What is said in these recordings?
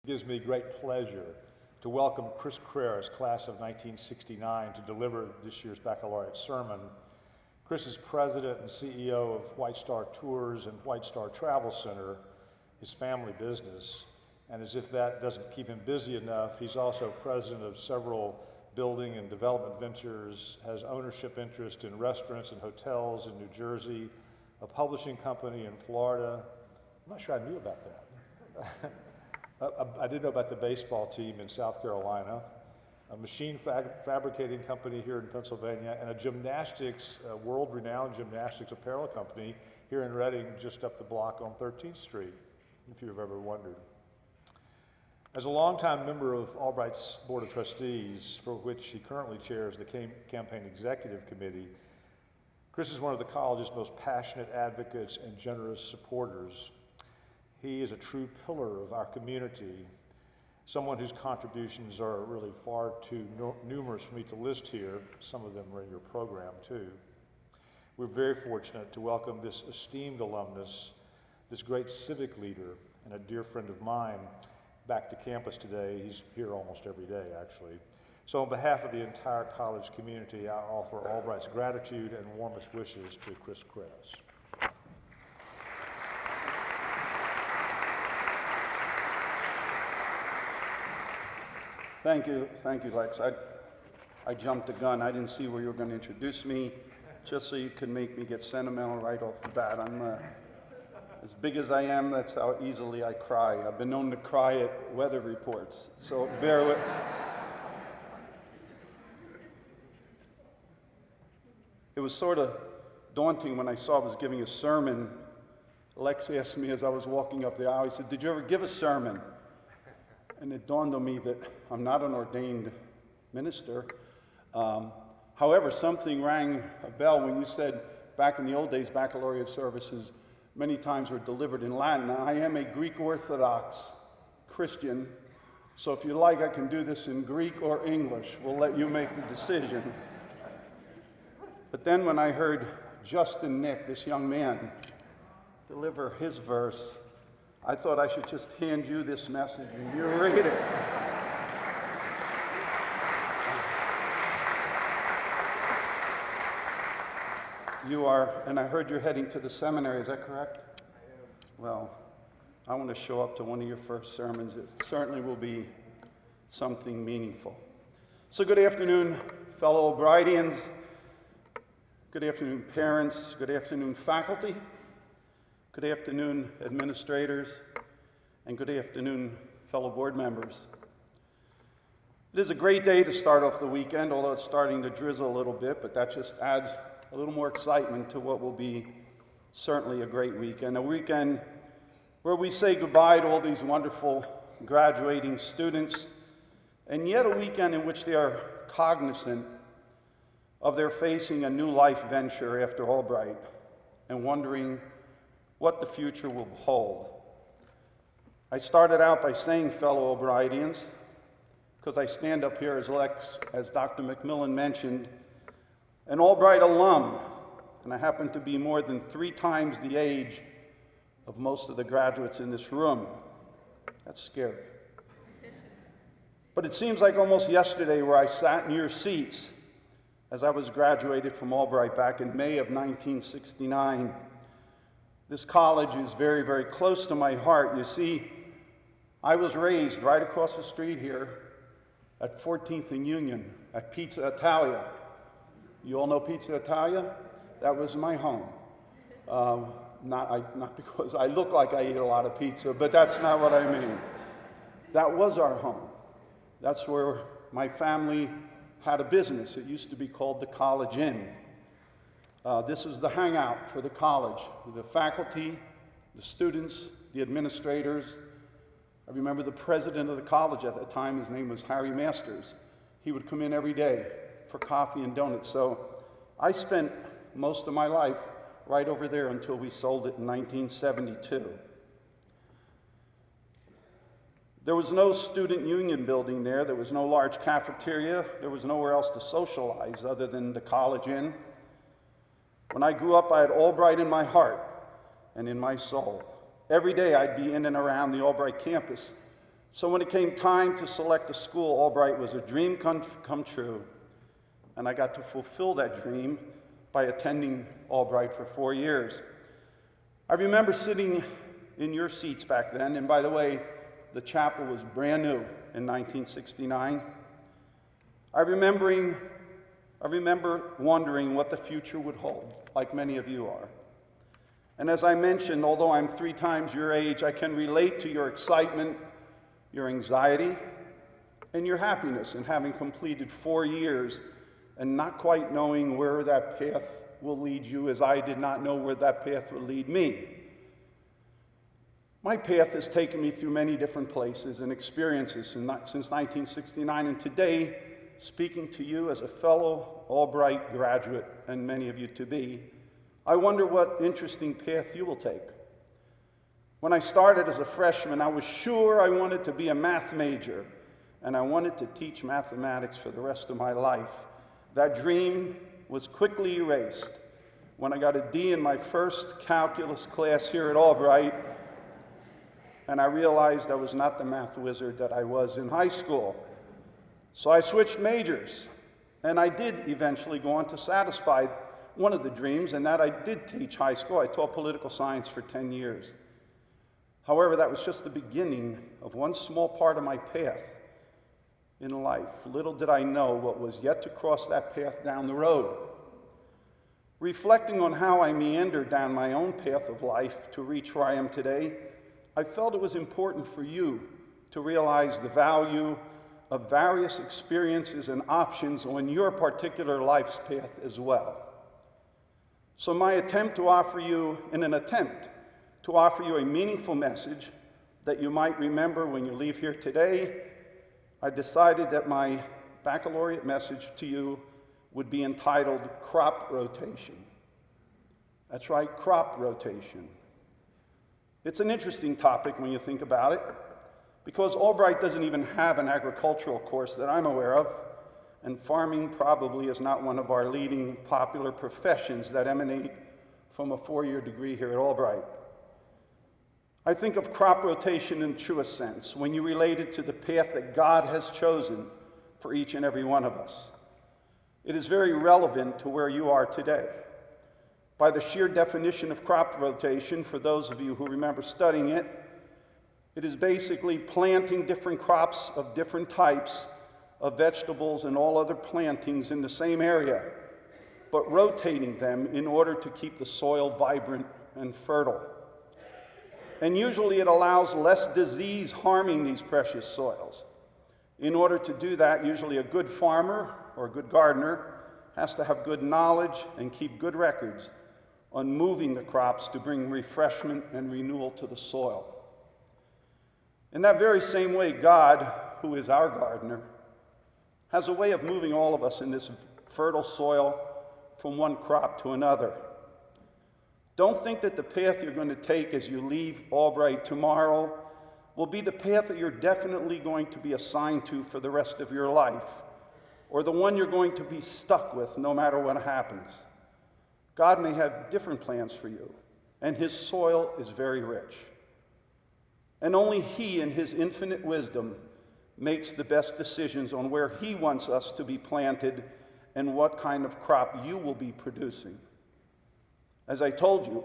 It gives me great pleasure to welcome Chris Kraras, class of 1969, to deliver this year's Baccalaureate Sermon. Chris is president and CEO of White Star Tours and White Star Travel Center, his family business. And as if that doesn't keep him busy enough, he's also president of several building and development ventures, has ownership interest in restaurants and hotels in New Jersey, a publishing company in Florida. I'm not sure I knew about that. I did know about the baseball team in South Carolina, a machine fabricating company here in Pennsylvania, and a gymnastics, world-renowned gymnastics apparel company here in Reading, just up the block on 13th Street, if you've ever wondered. As a longtime member of Albright's Board of Trustees, for which he currently chairs the Campaign Executive Committee, Chris is one of the college's most passionate advocates and generous supporters. He is a true pillar of our community, someone whose contributions are really far too numerous for me to list here. Some of them are in your program too. We're very fortunate to welcome this esteemed alumnus, this great civic leader, and a dear friend of mine back to campus today. He's here almost every day, actually. So on behalf of the entire college community, I offer Albright's gratitude and warmest wishes to Chris Kraras. Thank you, Lex. I jumped the gun. I didn't see where you were going to introduce me, just so you could make me get sentimental right off the bat. I'm as big as I am, that's how easily I cry. I've been known to cry at weather reports, so bear with. It was sort of daunting when I saw I was giving a sermon. Lex asked me as I was walking up the aisle, he said, "Did you ever give a sermon?" And it dawned on me that I'm not an ordained minister. However, something rang a bell when you said back in the old days, baccalaureate services many times were delivered in Latin. Now, I am a Greek Orthodox Christian, so if you like, I can do this in Greek or English. We'll let you make the decision. But then when I heard Justin Nick, this young man, deliver his verse, I thought I should just hand you this message and you read it. You are, and I heard you're heading to the seminary, is that correct? I am. Well, I want to show up to one of your first sermons. It certainly will be something meaningful. So good afternoon, fellow Albrightians. Good afternoon, parents. Good afternoon, faculty. Good afternoon, administrators, and good afternoon, fellow board members. It is a great day to start off the weekend, although it's starting to drizzle a little bit, but that just adds a little more excitement to what will be certainly a great weekend. A weekend where we say goodbye to all these wonderful graduating students, and yet a weekend in which they are cognizant of their facing a new life venture after Albright and wondering what the future will hold. I started out by saying fellow Albrightians, because I stand up here as Dr. McMillan mentioned, an Albright alum, and I happen to be more than 3 times the age of most of the graduates in this room. That's scary. But it seems like almost yesterday where I sat in your seats as I was graduated from Albright back in May of 1969. This college is very, very close to my heart. You see, I was raised right across the street here at 14th and Union at Pizza Italia. You all know Pizza Italia? That was my home. Not because I look like I eat a lot of pizza, but that's not what I mean. That was our home. That's where my family had a business. It used to be called the College Inn. This is the hangout for the college, the faculty, the students, the administrators. I remember the president of the college at the time, his name was Harry Masters. He would come in every day for coffee and donuts. So I spent most of my life right over there until we sold it in 1972. There was no student union building there. There was no large cafeteria. There was nowhere else to socialize other than the College Inn. When I grew up, I had Albright in my heart and in my soul. Every day I'd be in and around the Albright campus So when it came time to select a school, Albright was a dream come true, and I got to fulfill that dream by attending Albright for 4 years. I remember sitting in your seats back then, and by the way, the chapel was brand new in 1969. I remember wondering what the future would hold, like many of you are. And as I mentioned, although I'm 3 times your age, I can relate to your excitement, your anxiety, and your happiness in having completed 4 years and not quite knowing where that path will lead you, as I did not know where that path would lead me. My path has taken me through many different places and experiences since 1969, and today, speaking to you as a fellow Albright graduate, and many of you to be, I wonder what interesting path you will take. When I started as a freshman, I was sure I wanted to be a math major, and I wanted to teach mathematics for the rest of my life. That dream was quickly erased when I got a D in my first calculus class here at Albright, and I realized I was not the math wizard that I was in high school. So I switched majors, and I did eventually go on to satisfy one of the dreams, and that I did teach high school. I taught political science for 10 years. However, that was just the beginning of one small part of my path in life. Little did I know what was yet to cross that path down the road. Reflecting on how I meandered down my own path of life to reach where I am today, I felt it was important for you to realize the value of various experiences and options on your particular life's path as well. So my attempt to offer you a meaningful message that you might remember when you leave here today, I decided that my baccalaureate message to you would be entitled Crop Rotation. That's right, crop rotation. It's an interesting topic when you think about it, because Albright doesn't even have an agricultural course that I'm aware of, and farming probably is not one of our leading popular professions that emanate from a 4-year degree here at Albright. I think of crop rotation in the truest sense when you relate it to the path that God has chosen for each and every one of us. It is very relevant to where you are today. By the sheer definition of crop rotation, for those of you who remember studying it, it is basically planting different crops of different types of vegetables and all other plantings in the same area, but rotating them in order to keep the soil vibrant and fertile. And usually it allows less disease harming these precious soils. In order to do that, usually a good farmer or a good gardener has to have good knowledge and keep good records on moving the crops to bring refreshment and renewal to the soil. In that very same way, God, who is our gardener, has a way of moving all of us in this fertile soil from one crop to another. Don't think that the path you're going to take as you leave Albright tomorrow will be the path that you're definitely going to be assigned to for the rest of your life, or the one you're going to be stuck with no matter what happens. God may have different plans for you, and his soil is very rich. And only he, in his infinite wisdom, makes the best decisions on where he wants us to be planted and what kind of crop you will be producing. As I told you,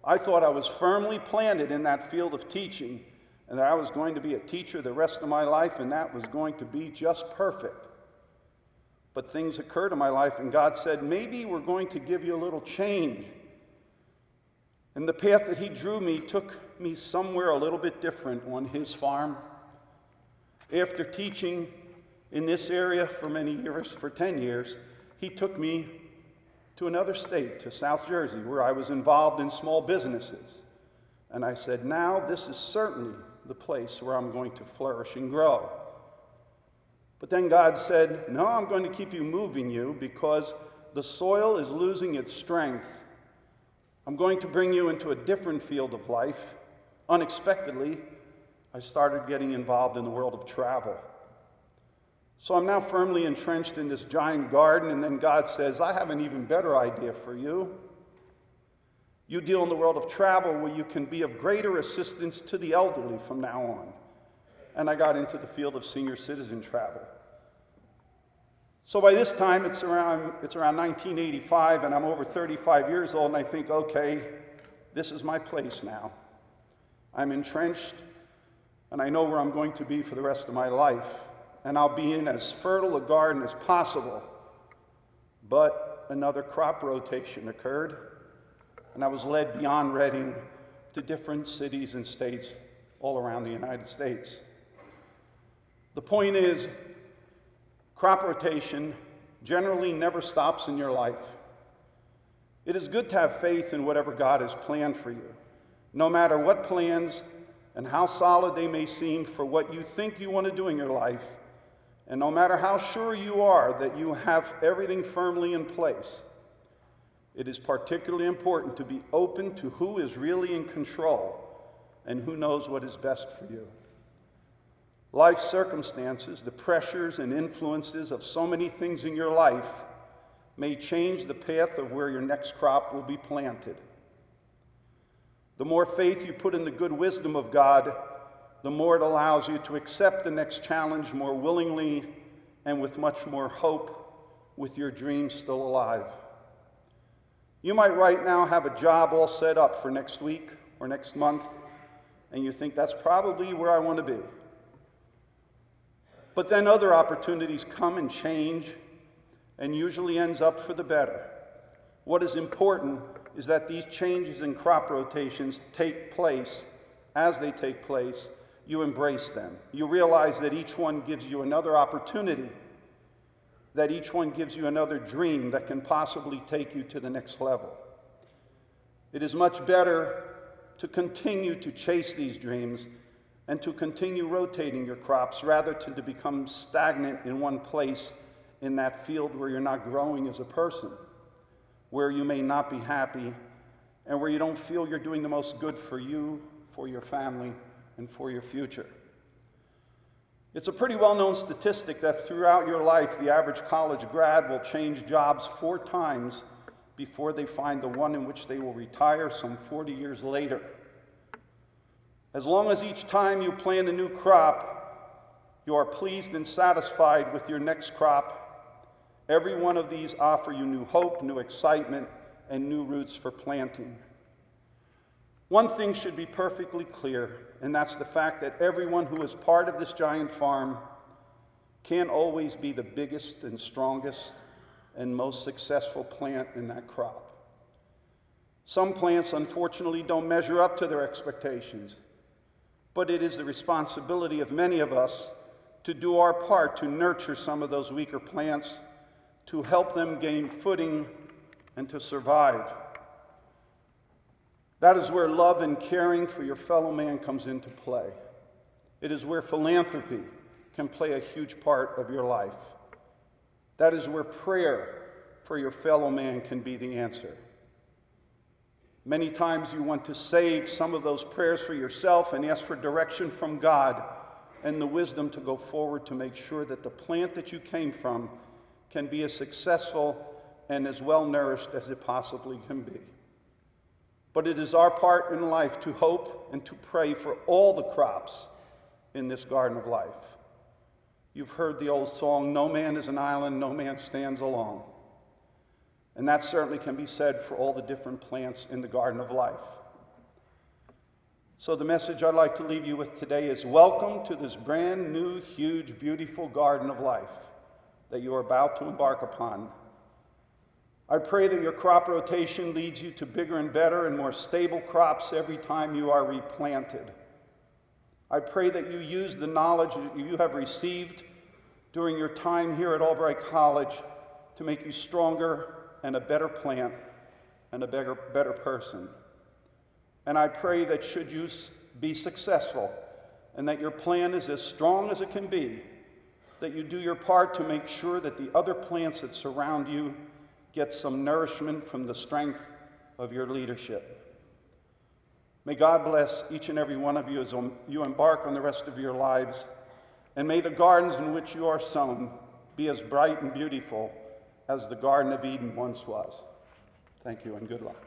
I thought I was firmly planted in that field of teaching, and that I was going to be a teacher the rest of my life, and that was going to be just perfect. But things occurred in my life, and God said, maybe we're going to give you a little change. And the path that he drew me took me somewhere a little bit different on his farm. After teaching in this area for many years, for 10 years, he took me to another state, to South Jersey, where I was involved in small businesses. And I said, now this is certainly the place where I'm going to flourish and grow. But then God said, no, I'm going to keep you moving you because the soil is losing its strength. I'm going to bring you into a different field of life. Unexpectedly, I started getting involved in the world of travel. So I'm now firmly entrenched in this giant garden, and then God says, I have an even better idea for you. You deal in the world of travel where you can be of greater assistance to the elderly from now on. and I got into the field of senior citizen travel. So by this time, it's around 1985, and I'm over 35 years old, and I think, okay, this is my place now. I'm entrenched, and I know where I'm going to be for the rest of my life, and I'll be in as fertile a garden as possible. But another crop rotation occurred, and I was led beyond Reading to different cities and states all around the United States. The point is, crop rotation generally never stops in your life. It is good to have faith in whatever God has planned for you, no matter what plans and how solid they may seem for what you think you want to do in your life, and no matter how sure you are that you have everything firmly in place. It is particularly important to be open to who is really in control and who knows what is best for you. Life's circumstances, the pressures and influences of so many things in your life may change the path of where your next crop will be planted. The more faith you put in the good wisdom of God, the more it allows you to accept the next challenge more willingly and with much more hope, with your dreams still alive. You might right now have a job all set up for next week or next month, and you think that's probably where I want to be. But then other opportunities come and change, and usually ends up for the better. What is important is that these changes in crop rotations take place. As they take place, you embrace them. You realize that each one gives you another opportunity, that each one gives you another dream that can possibly take you to the next level. It is much better to continue to chase these dreams and to continue rotating your crops rather than to become stagnant in one place in that field where you're not growing as a person, where you may not be happy, and where you don't feel you're doing the most good for you, for your family, and for your future. It's a pretty well-known statistic that throughout your life, the average college grad will change jobs 4 times before they find the one in which they will retire some 40 years later. As long as each time you plant a new crop, you are pleased and satisfied with your next crop, every one of these offer you new hope, new excitement, and new roots for planting. One thing should be perfectly clear, and that's the fact that everyone who is part of this giant farm can't always be the biggest and strongest and most successful plant in that crop. Some plants, unfortunately, don't measure up to their expectations, but it is the responsibility of many of us to do our part to nurture some of those weaker plants, to help them gain footing and to survive. That is where love and caring for your fellow man comes into play. It is where philanthropy can play a huge part of your life. That is where prayer for your fellow man can be the answer. Many times you want to save some of those prayers for yourself and ask for direction from God and the wisdom to go forward to make sure that the plant that you came from can be as successful and as well nourished as it possibly can be. But it is our part in life to hope and to pray for all the crops in this garden of life. You've heard the old song, "No man is an island, no man stands alone." And that certainly can be said for all the different plants in the garden of life. So the message I'd like to leave you with today is welcome to this brand new, huge, beautiful garden of life that you are about to embark upon. I pray that your crop rotation leads you to bigger and better and more stable crops every time you are replanted. I pray that you use the knowledge that you have received during your time here at Albright College to make you stronger and a better plant and a better person. And I pray that should you be successful and that your plan is as strong as it can be, that you do your part to make sure that the other plants that surround you get some nourishment from the strength of your leadership. May God bless each and every one of you as you embark on the rest of your lives, and may the gardens in which you are sown be as bright and beautiful as the Garden of Eden once was. Thank you and good luck.